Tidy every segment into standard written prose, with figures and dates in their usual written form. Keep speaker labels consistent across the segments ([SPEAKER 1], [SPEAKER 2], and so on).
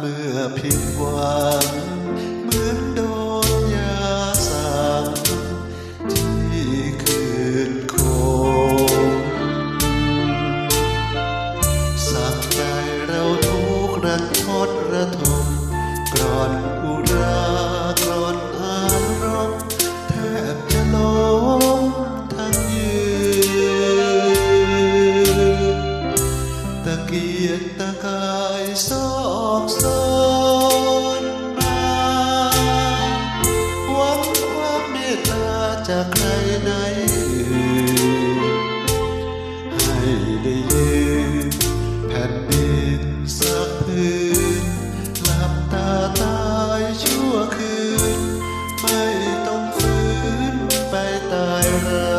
[SPEAKER 1] มื่อผิดหวังเหมือนโดนยาสั่งที่คืนคงสั่งใจเราทุกข์ระทดระทมกรอนอุรากรอนอารมณ์แทบจะล้มทั้งยืนตะเกียกตะกายซอกซอนมาหวังความเมตตาจากใครไหนให้ได้ยืนแผ่นดินสักพื้นหลับตาตายชั่วคืนไม่ต้องฝืนไปตายรา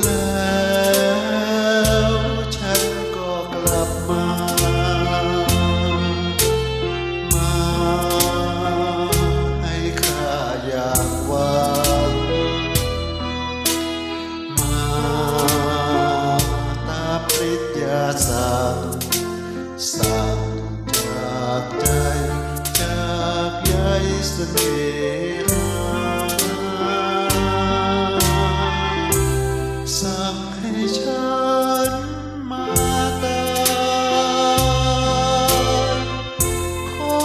[SPEAKER 1] แล้วฉันก็กลับมาให้ข้าอย่างหวังมาตามปริญญาสั่งจากใจจากใยเสน่หาสั่งให้ฉันมาตายขอ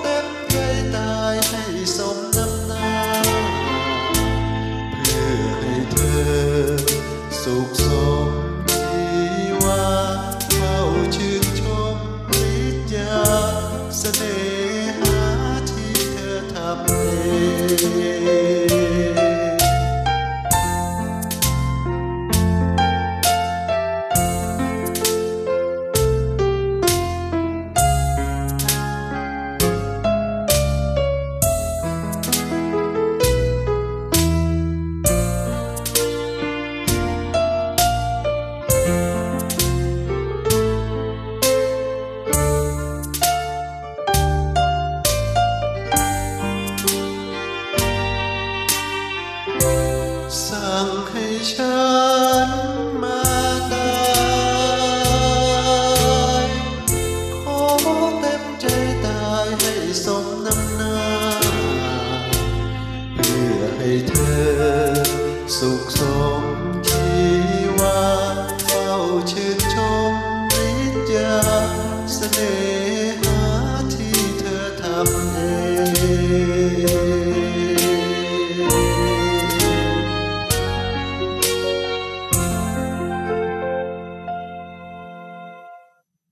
[SPEAKER 1] เต็มใจตายให้สมน้ำหน้าเพื่อให้เธอสุขสมชีวาเฝ้าชื่นชมปริญญาเสน่หาที่เธอทำเองสั่งให้ฉันมาตายขอเต็มใจตายให้สมน้ำหน้าเพื่อให้เธอสุขสมชีวาเฝ้าชื่นชมปริญญาเสน่หาที่เธอทำเอง